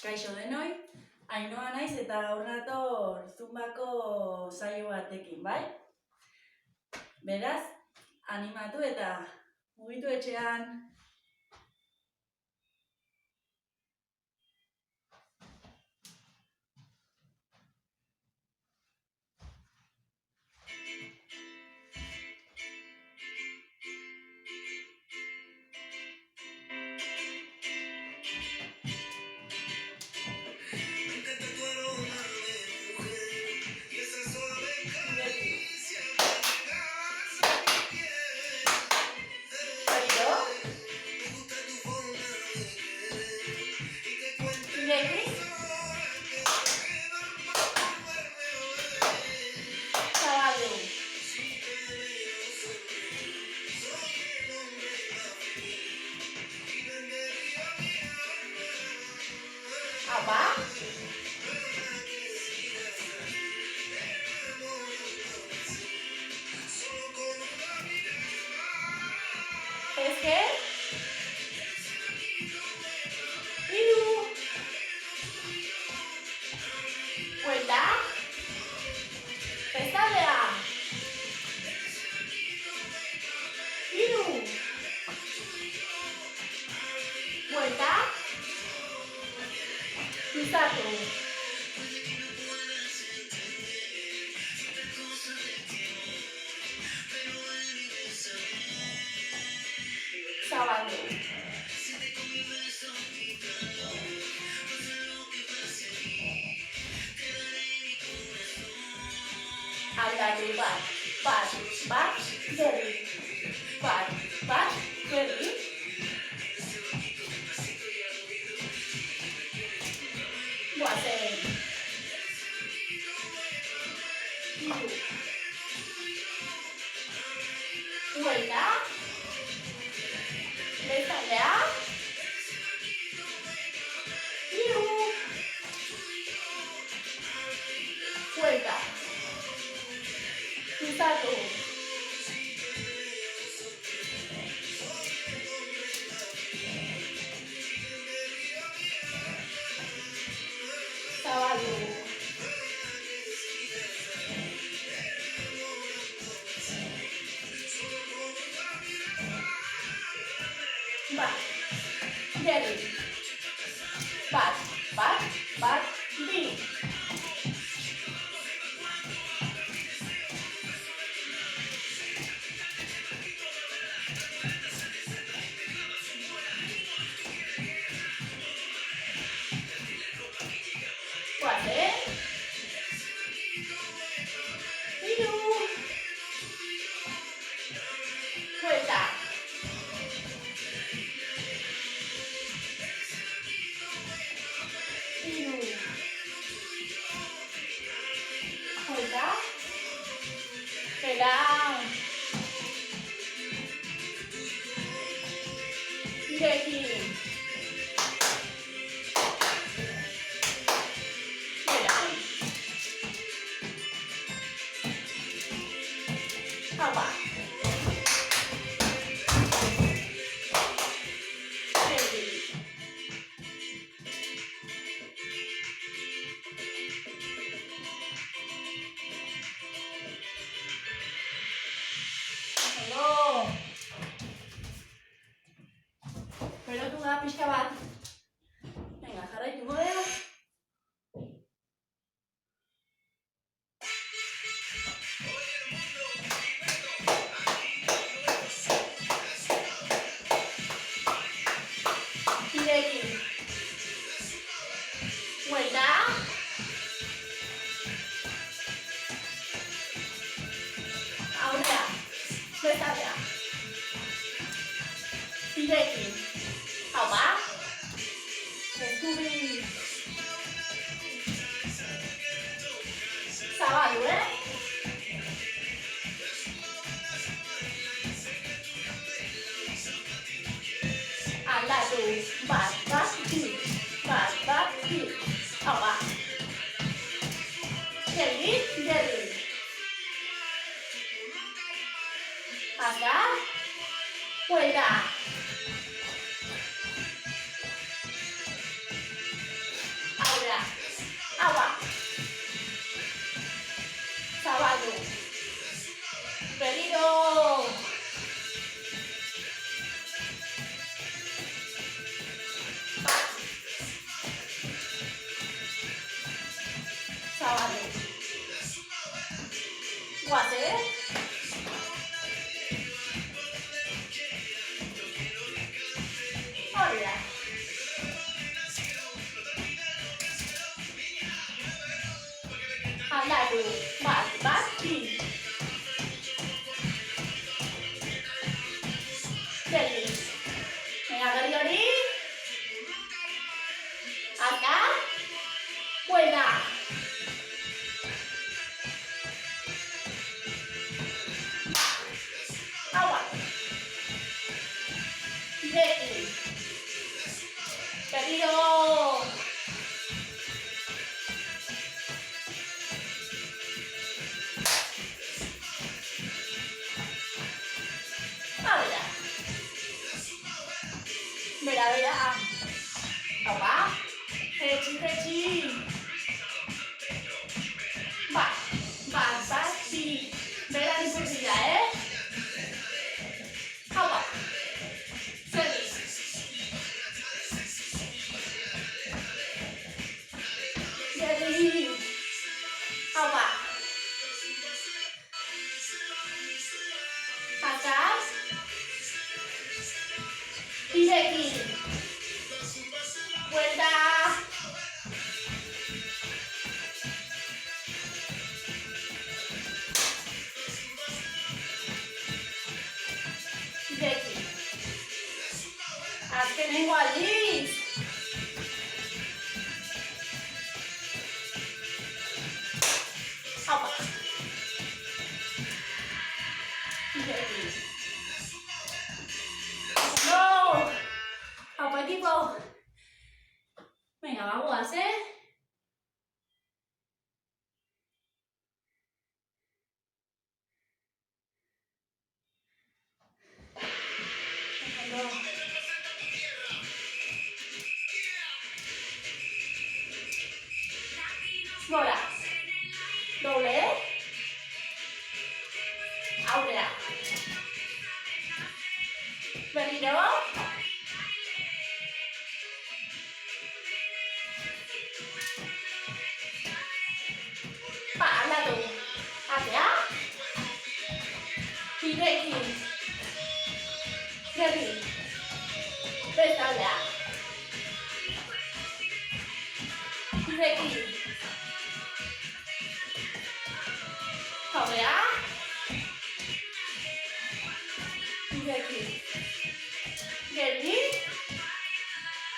Kaixo denoi, Ainhoa naiz eta gaur nator Zumbako saio batekin, bai? Beraz, animatu eta mugitu etxean. Aldatu bat, berri. Bat, berri. Guazen. Iru. Huelta. Bezaldea. Iru. Huelta. Cruzatu. Zabaldu. Bat. Berri. Bat, bi. Guazen. Iru. Huelta. Iru. Huelta. Pegan. Ireki. Basti. Jadi, venga, Gori Gori. Acá. Vuela. Agua. Ready. Pedido. Ahora. Mira, mira. Agua. Rechi, rechi. Va. Va, sí. Ve la dificultad, ¿eh? Agua. Ready. Ready. Agua. Atrás. Y de aquí. Vuelta. Y de aquí. Haz que vengo allí. Agua. Y de aquí. No. Agua equipo. Venga, vamos, ¿eh? Ahora. Doble. Ahora. Venido. Para tú. Hacia. Y de aquí. De aquí. Desde allá. Y de aquí. Ahora. Y de aquí. De aquí.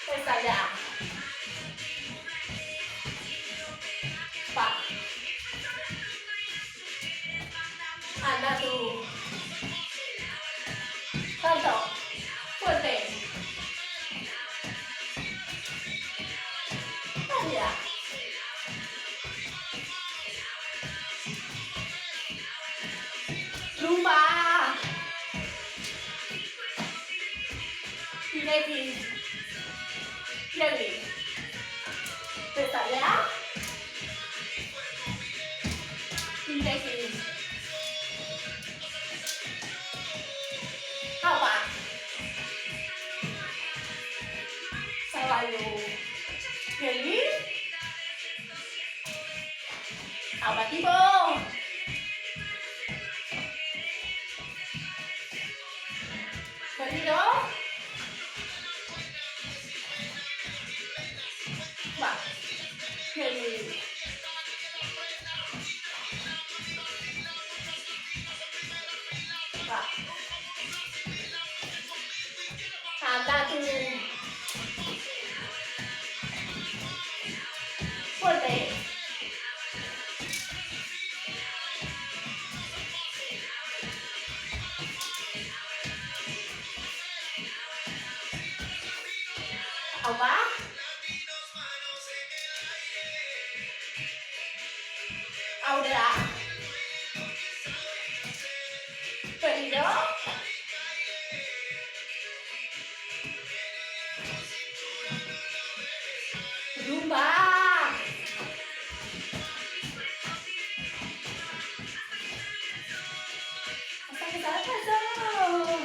Desde allá. Va. Anda tú. Salto. Fuerte. Allá. Rumba. Y de aquí. De aquí. Desde allá. Y de aquí. Agua. Caballo. De aquí. Agua tipo. Perdido. Va. De aquí. Va. Anda tú. Fuerte. Agua. Ahora. Perdido. Rumba. Hasta que salga el sol.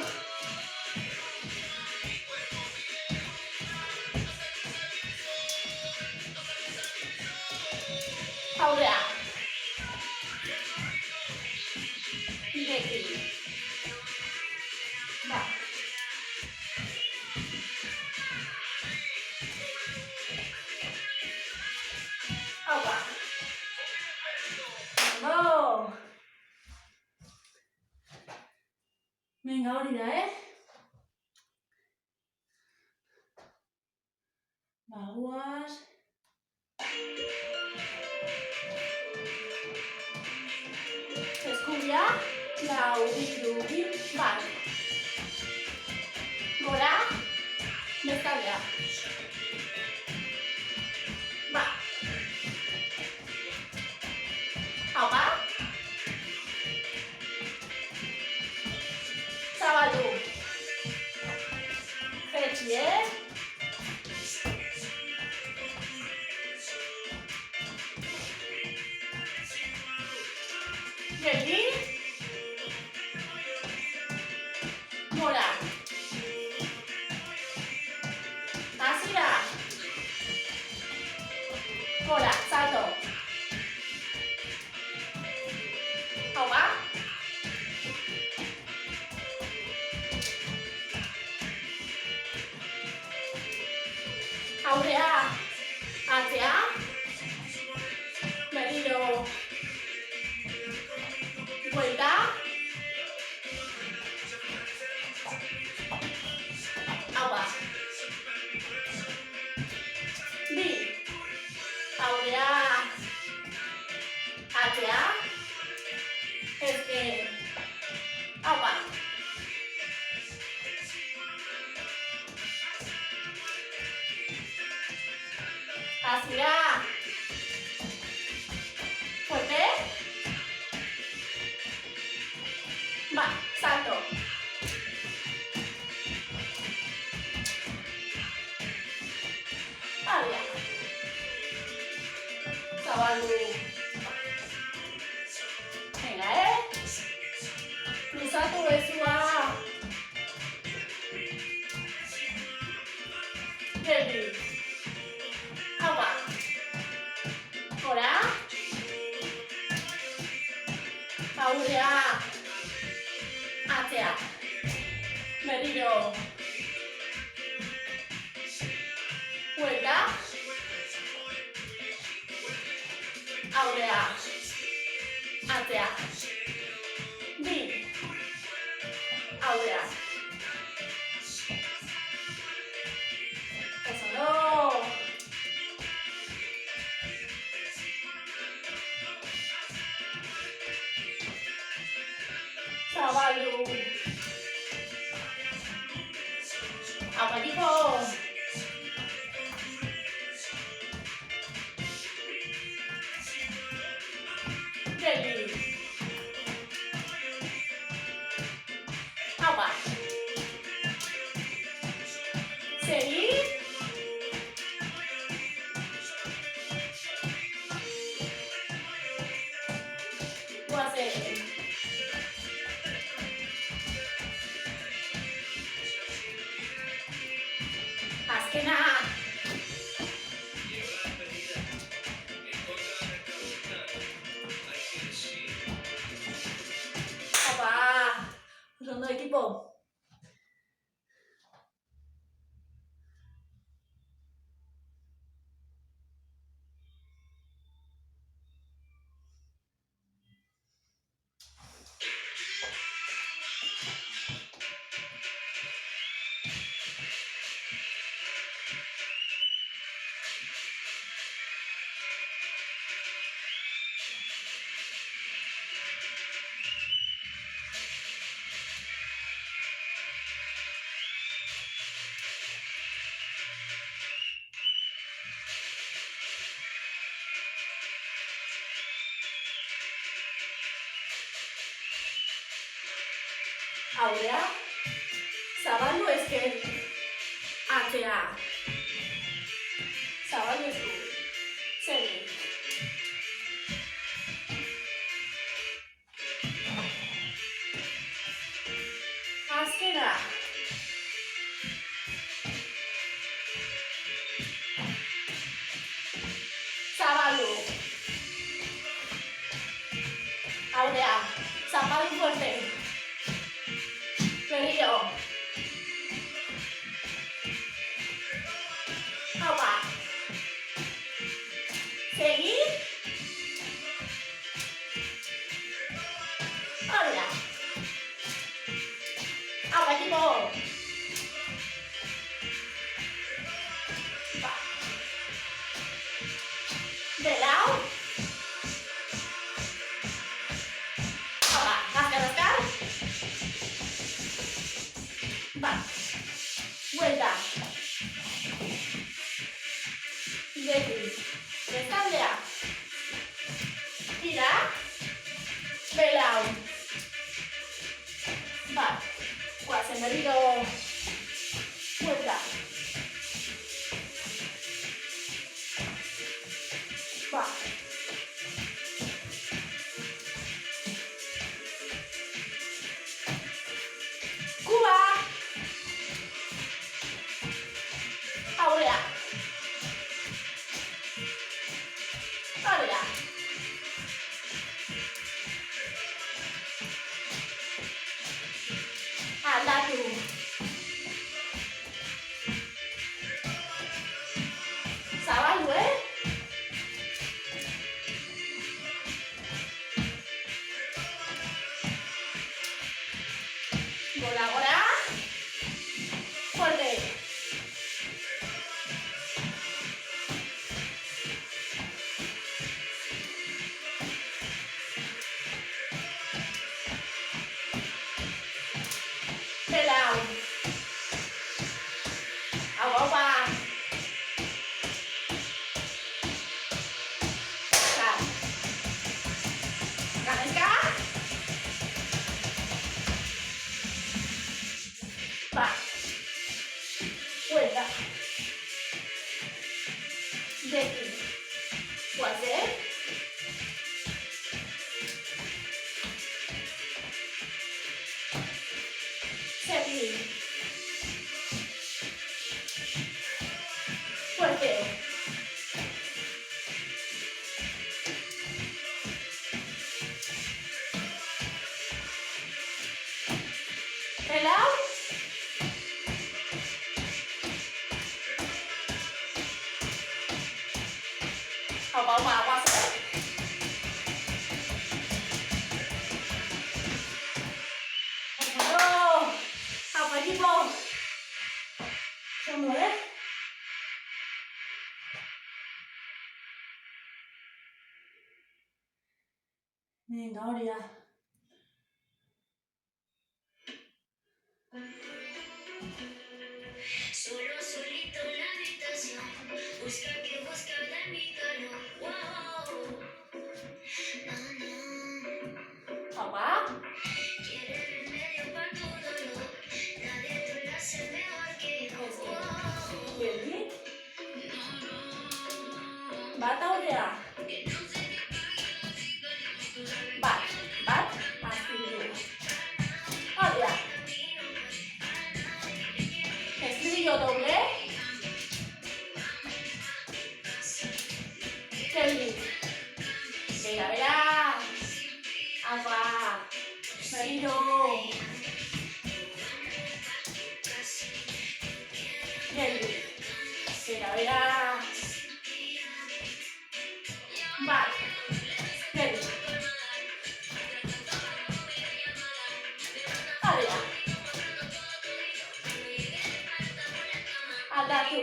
Ahora. Y de aquí. Va. Agua. ondo. Venga, hori da, Bagoaz. Eskubia, lau, hiru, bi, bat. Gora, bestalea. Ba. Hau ba. Zabaldu. Jetxi, Geldi. Gora. Hasira. Gora, salto. Hau ba. Aurrea. Atzea. Berriro. Buelta. Hau ba. Bi. Aurrea. Atzea. Ezker. Hau ba. Hasira. Fuerte. Va, salto. Alia. Zabaldu. Venga, Luzatu bezua. Geldi. Hau ba. Gora. Aurrea. Atzea. Berriro. Buelta. Aurrea. Atzea. Bi. Aurrea. Eso no. Zabaldu. Abailiko. Geldi. Hau ba. Segi. Guazen. Azkena. Opa. Ondo ekipo. Aurrea. Zabaldu ezker. Atzea. Zabaldu esku. Segi. Azkena. Zabaldu. Aurrea. Zabaldu fuerte. Berriro. Hau ba. Segi. Declis. Bestaldea. Tira. Belau. Bat. Guazen berriro. Buelta. Bat. Kuba. Aurea. Aurea. Aldatu. Zabaldu, Gora, gora. Fuerte. Belau. Agua, agua. Ganeska. Va. Vuelta. Declis. Guazen. Seguir. Fuerte. Belau. Agua, agua, agua. Bravo. Agua, equipo. Fondo, Venga, hori da. Solo solito en la habitación, busca que busca de mi calor. Wow. Agua. Quiere remedio para tu dolor, nadie te lo hace mejor que yo. Wow. Beli. Bat aurea. Bat. Bat. Azpilu. Aurea. Estribillo doble. Beli. Bera, bera. Agua. Berriro. Beli. Bera, bera. Bat. Beli. Aurea. Aldatu.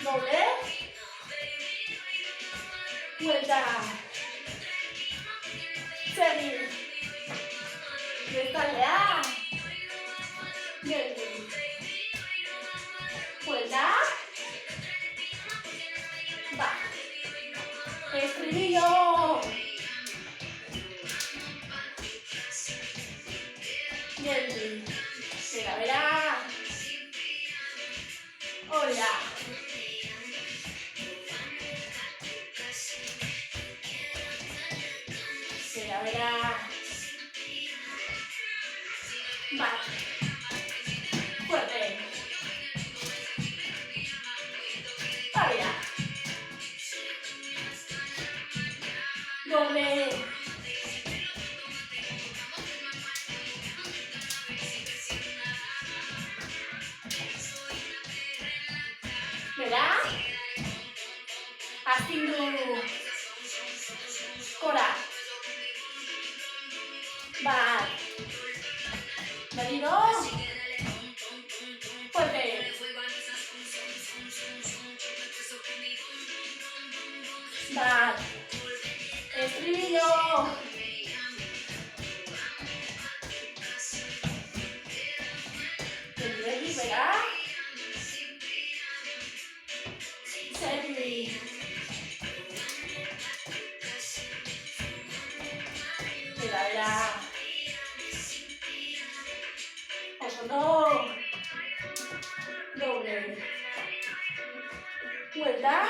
Doble. Vuelta. Seguir. Bestaldea. Beli. Vuelta. Va. Estribillo. Beli. Bera, bera. Hola. Bera, bera. Va. Fuerte. Hola. Doble. Bera. Astindu. Gora. Bat. Berriro. Fuerte. Bat. Estribillo. Ready, bera. Seguir. Buelta.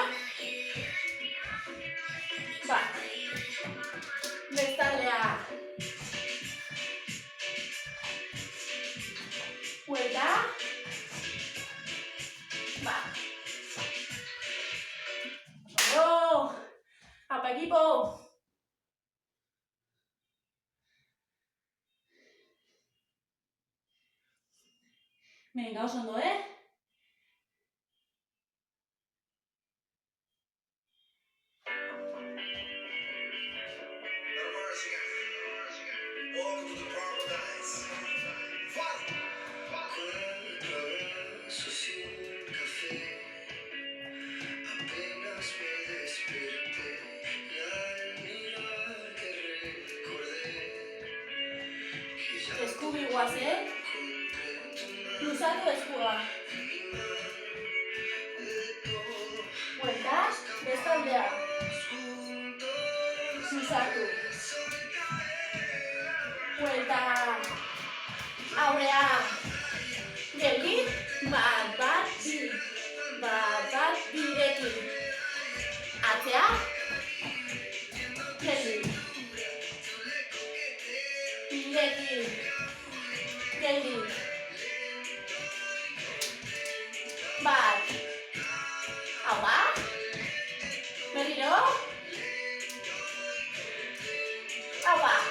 Bat. Bestaldea. Buelta. Bat. ¡Vamos! ¡Apa, equipo! Venga, oso ondo, Eskubi guaz, Luzatu eskua. Buelta, bestaldea. Luzatu. Buelta. Aurrea. Geldi. Bat, bat, bi. Bat, bat, birekin. Atzea. Geldi. Birekin. Geldi. Bat. Hau bat. Berriro. Hau bat.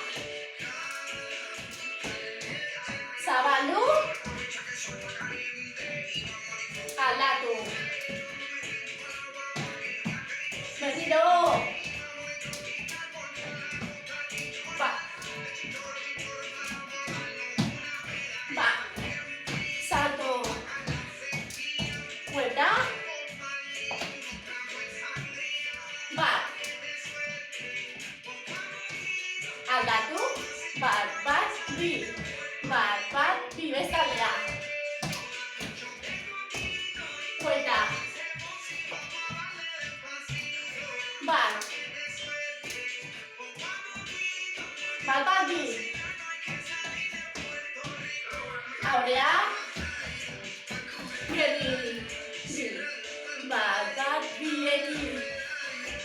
Zabaldu. Aldatu. Berriro. Bat. Bat. Salto. Buelta. Bat. Aldatu. Bat, bat, bi. Bat, bat, bi bestaldea. Buelta. Bat. Bat, bat, bi. Aurrea. Geldi. Bi. Bat, bat, birekin.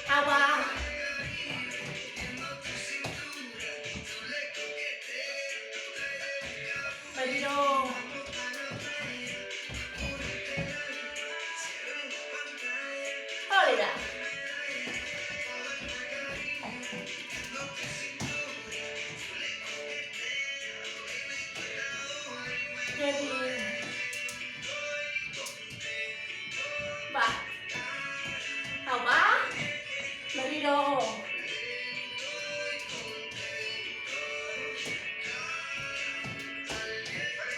Haua. Berriro. Hori da. Geldi. Bat. Hau bat. Berriro.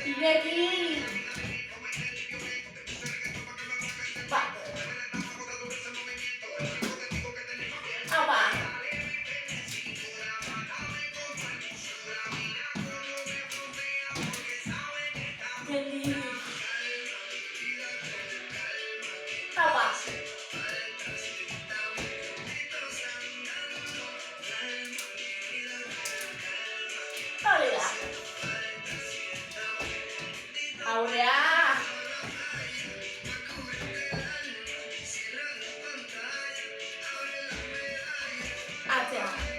Irekin. Bat. Hau bat. Geldi. Hau bat. Hori da. Aurrea. Atzea.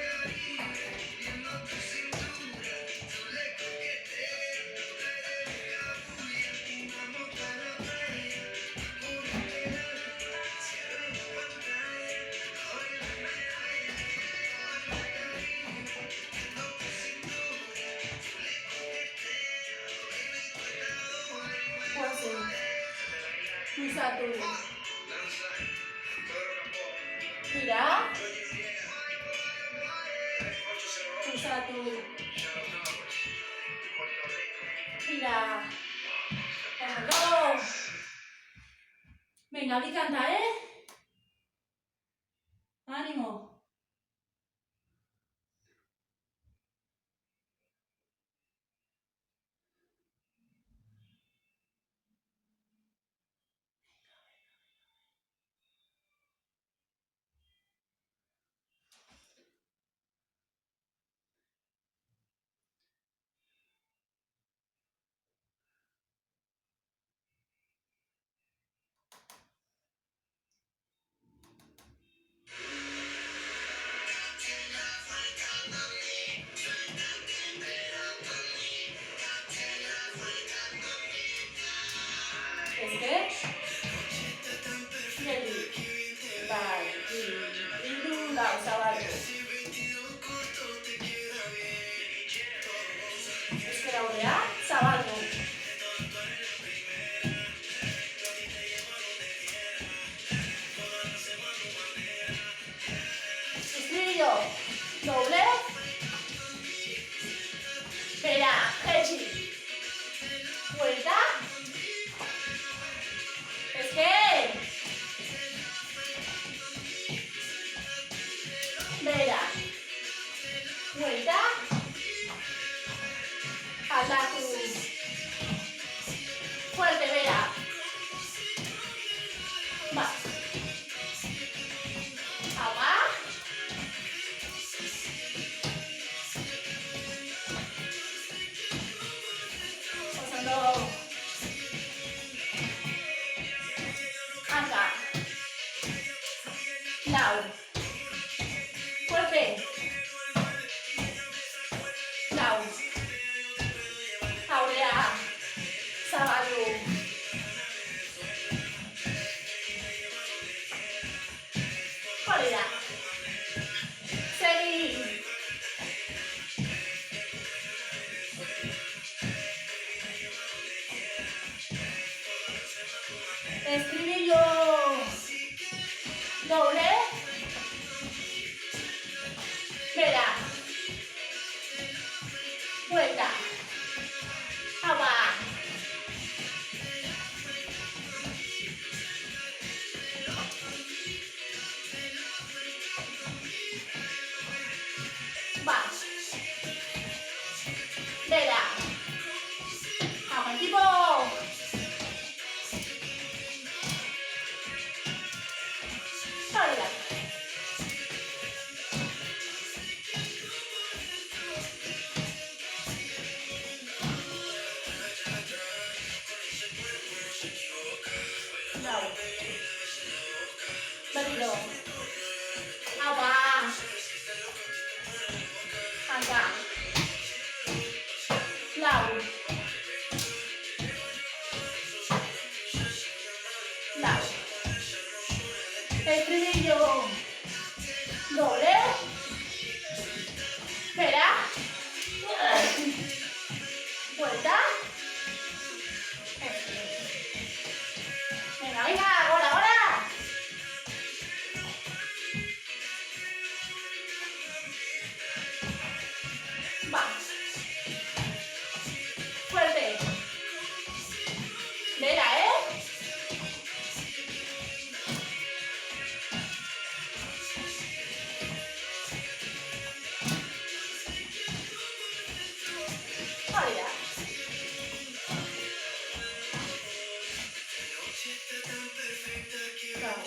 Guazen. Luzatu. Gira. Luzatu. Gira. Venga, venga, di canta, Ánimo. lau, fuerte, lau, aurea, zabaldu, hori da, segi, estribillo, doble, bera, vuelta, agua, va, bera, agua, equipo, hori da, lau, berriro, agua, hanka, lau, lau, estribillo, doble, bera, vuelta, venga, venga, ahora, ahora, va, fuerte, bera, hori da, lau,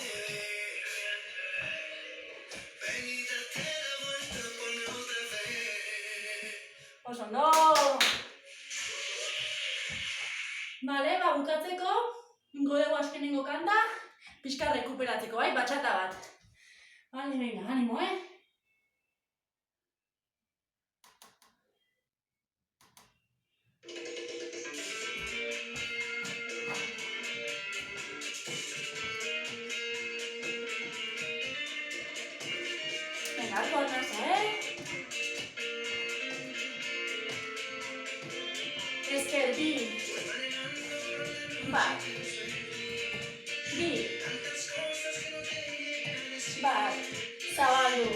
oso ondo, bale, ba, bukatzeko, ingo dugu azkenengo kanta, pixka rekuperatzeko, bai, batxata bat. Bale, venga, animo, Venga, hartu atrasa, Ezker, bi, bat, bi, bat, zabaldu,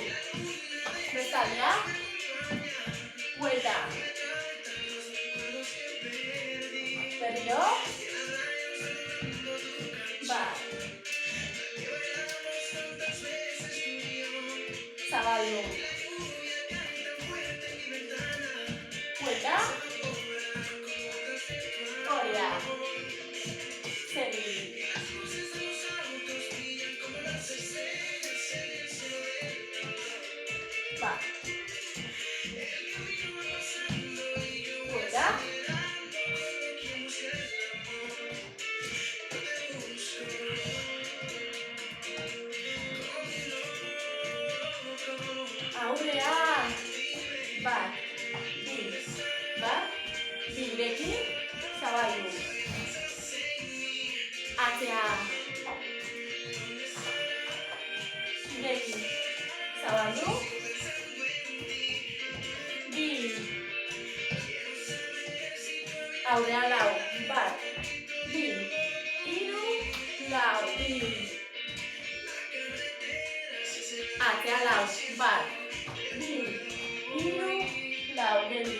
bestaldea, vuelta, berriro, bat, zabaldu, vuelta, hori da, segi, bat, vuelta, aurrea, bat, birekin, zabaldu, atzea, birekin, zabaldu, bi, aurrea lau, bat, bi, hiru, lau, bi, atzea lau, bat, bi, hiru, lau, geldi,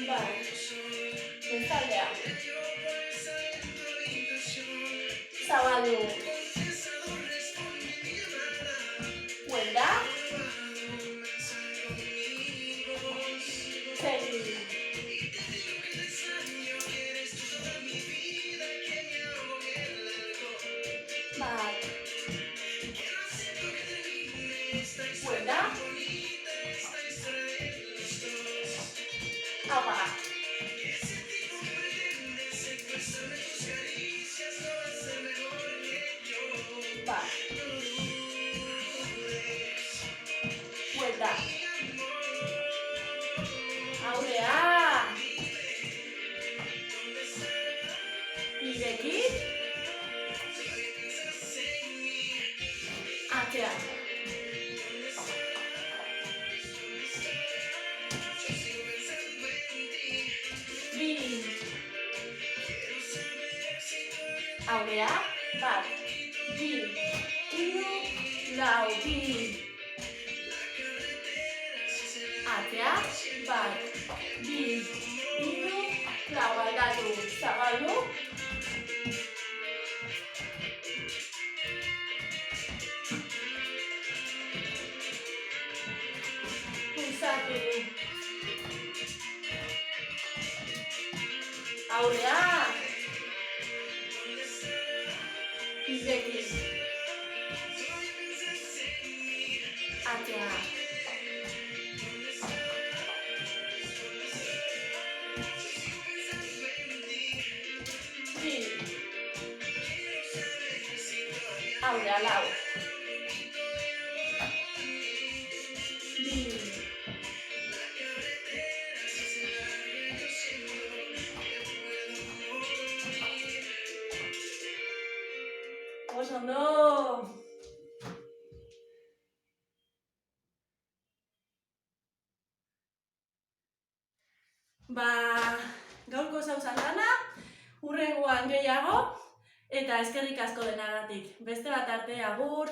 bat, bestaldea, zabaldu, vuelta, segi, bat, vuelta, Bat. Buelta. Aurrea. Ireki. Atzea. Bi. Aurrea. Bat. Bi. Hiru. Lau. Bi. Atzea. Bat. Bi. Hiru. Lau. Aldatu. Zabaldu. Pulsatu. Aurrea. Ireki. Atzea. Bi. Aurrea. Lau. Bi. Oso ondo. Gaurko zauzan lana, hurrengoan gehiago, eta eskerrik asko denagatik. Beste bat arte, agur!